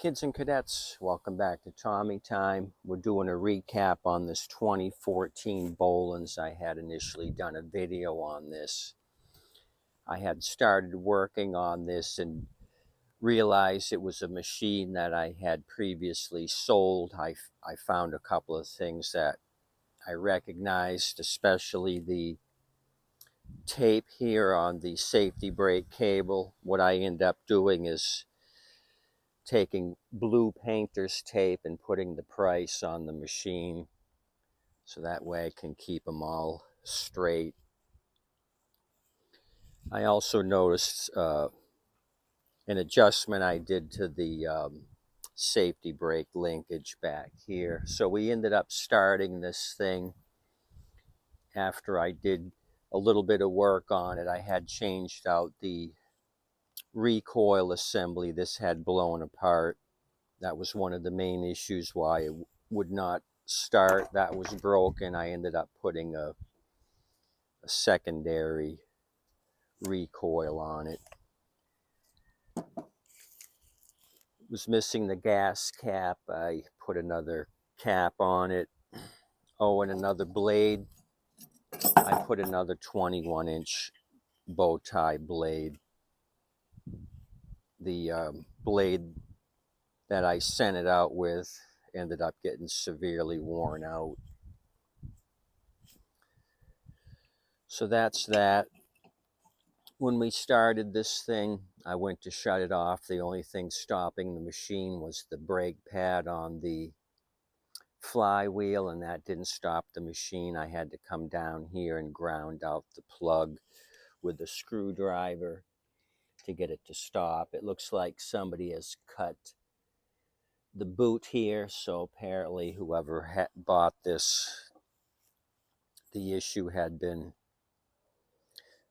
Kids and cadets, welcome back to Tommy Time. We're doing a recap on this 2014 Bolens. I had initially done a video on this. I had started working on this and realized it was a machine that I had previously sold. I found a couple of things that I recognized, especially the tape here on the safety brake cable. What I end up doing is taking blue painter's tape and putting the price on the machine so that way I can keep them all straight. I also noticed an adjustment I did to the safety brake linkage back here. So we ended up starting this thing after I did a little bit of work on it. I had changed out the recoil assembly. This had blown apart. That was one of the main issues why it would not start. That was broken. I ended up putting a secondary recoil on it. It was missing the gas cap. I put another cap on it. Oh, and another blade. I put another 21-inch bow tie blade. The blade that I sent it out with ended up getting severely worn out. So that's that. When we started this thing, I went to shut it off. The only thing stopping the machine was the brake pad on the flywheel, and that didn't stop the machine. I had to come down here and ground out the plug with a screwdriver to get it to stop. It looks like somebody has cut the boot here, so apparently whoever had bought this, the issue had been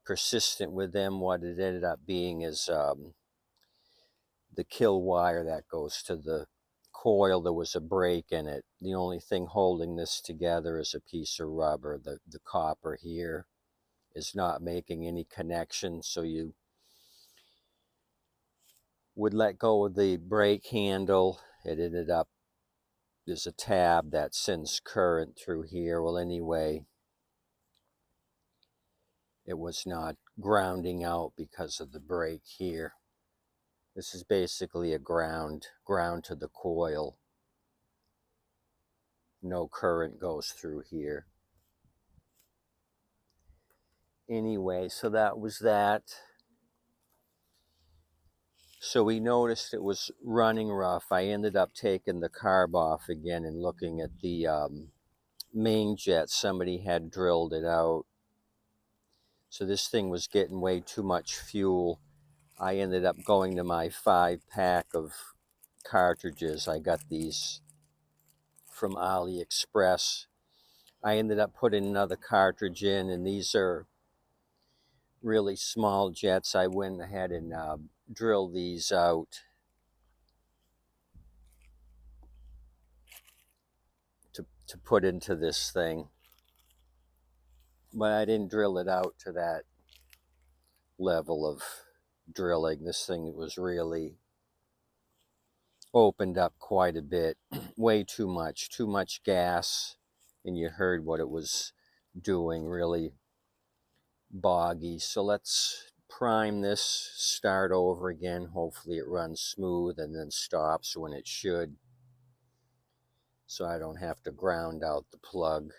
persistent with them. What it ended up being is the kill wire that goes to the coil. There was a break in it. The only thing holding this together is a piece of rubber. The copper here is not making any connection, so you would let go of the brake handle. It ended up, there's a tab that sends current through here. Well, anyway, it was not grounding out because of the brake here. This is basically a ground to the coil. No current goes through here. Anyway, so that was that. So we noticed it was running rough. I ended up taking the carb off again and looking at the main jet. Somebody had drilled it out. So this thing was getting way too much fuel. I ended up going to my 5-pack of cartridges. I got these from AliExpress. I ended up putting another cartridge in, and these are really small jets. I went ahead and drilled these out to put into this thing, but I didn't drill it out to that level of drilling. This thing was really opened up quite a bit. Way too much gas, and you heard what it was doing, really boggy. So let's prime this, start over again. Hopefully it runs smooth and then stops when it should, so I don't have to ground out the plug.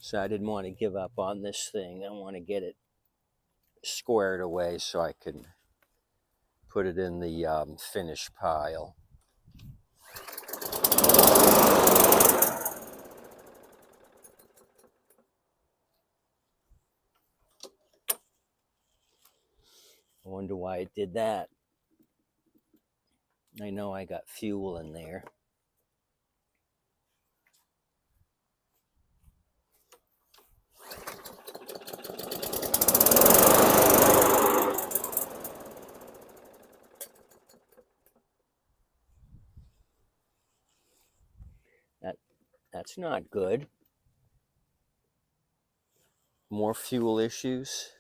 So I didn't want to give up on this thing. I want to get it squared away so I can put it in the finish pile. I wonder why it did that. I know I got fuel in there. That's not good. More fuel issues.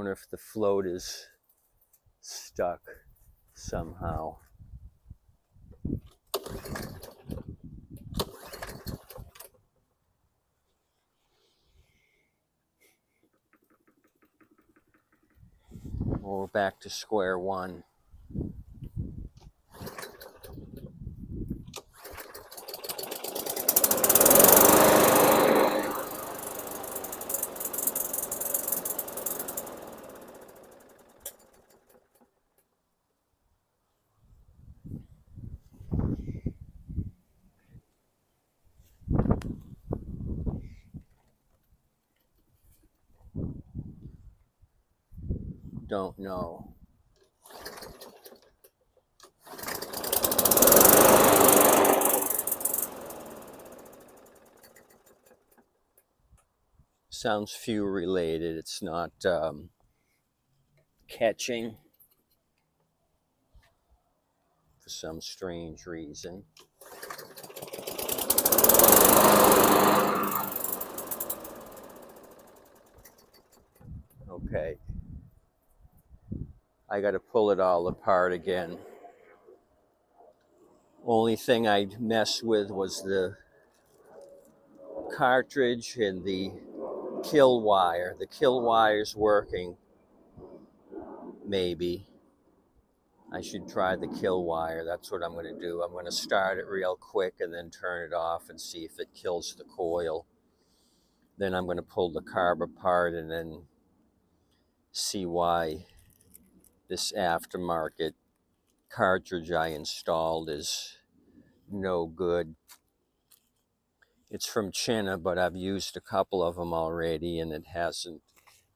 wonder if the float is stuck somehow. Well, we're back to square one. Don't know. Sounds fuel related. It's not catching for some strange reason. Okay. I got to pull it all apart again. Only thing I'd mess with was the cartridge and the kill wire. The kill wire's working, maybe. I should try the kill wire. That's what I'm going to do. I'm going to start it real quick and then turn it off and see if it kills the coil. Then I'm going to pull the carb apart and then see why this aftermarket cartridge I installed is no good. It's from China, but I've used a couple of them already and it hasn't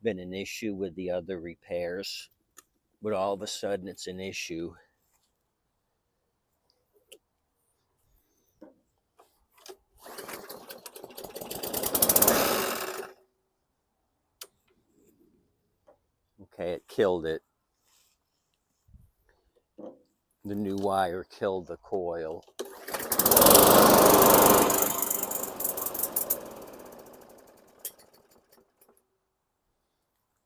been an issue with the other repairs. But all of a sudden it's an issue. Okay, it killed it. The new wire killed the coil.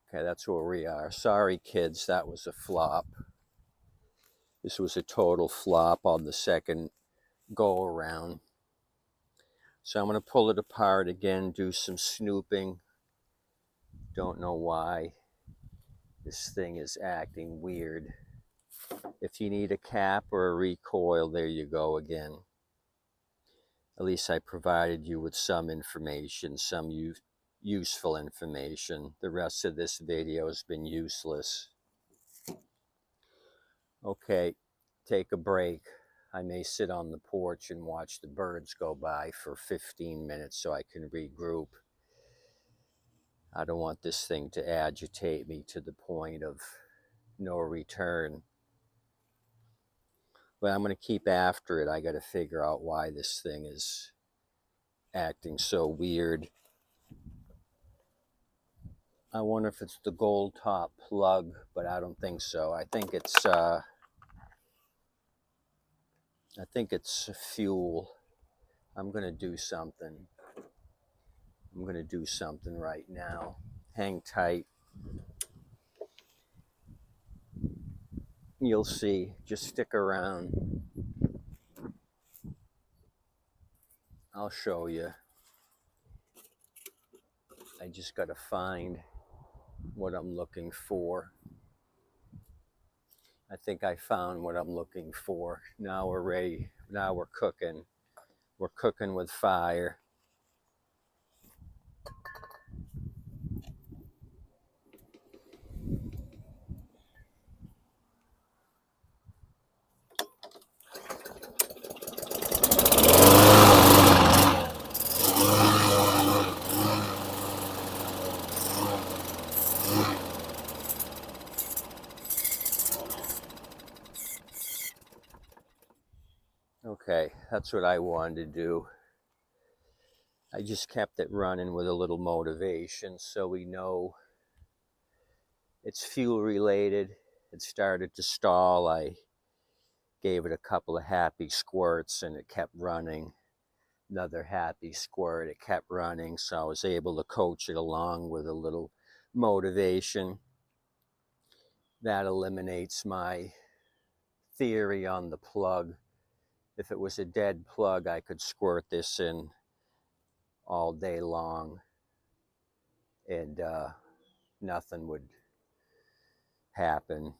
Okay, that's where we are. Sorry, kids, that was a flop. This was a total flop on the second go around. So I'm going to pull it apart again, do some snooping. Don't know why this thing is acting weird. If you need a cap or a recoil, there you go again. At least I provided you with some information, some useful information. The rest of this video has been useless. Okay, take a break. I may sit on the porch and watch the birds go by for 15 minutes so I can regroup. I don't want this thing to agitate me to the point of no return. But I'm going to keep after it. I got to figure out why this thing is acting so weird. I wonder if it's the gold top plug, but I don't think so. I think it's fuel. I'm going to do something. I'm going to do something right now. Hang tight. You'll see. Just stick around. I'll show you. I just got to find what I'm looking for. I think I found what I'm looking for. Now we're ready. Now we're cooking. We're cooking with fire. Okay, that's what I wanted to do. I just kept it running with a little motivation so we know it's fuel related. It started to stall. I gave it a couple of happy squirts and it kept running. Another happy squirt, it kept running. So I was able to coach it along with a little motivation. That eliminates my theory on the plug. If it was a dead plug, I could squirt this in all day long and nothing would happen.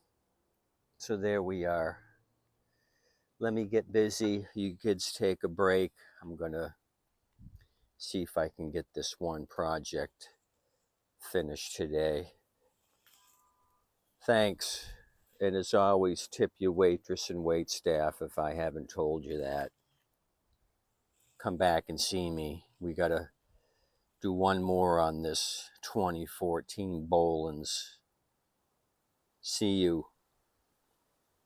So there we are. Let me get busy. You kids take a break. I'm gonna see if I can get this one project finished today. Thanks. And as always, tip your waitress and wait staff if I haven't told you that. Come back and see me. We gotta do one more on this 2014 Bolens. See you.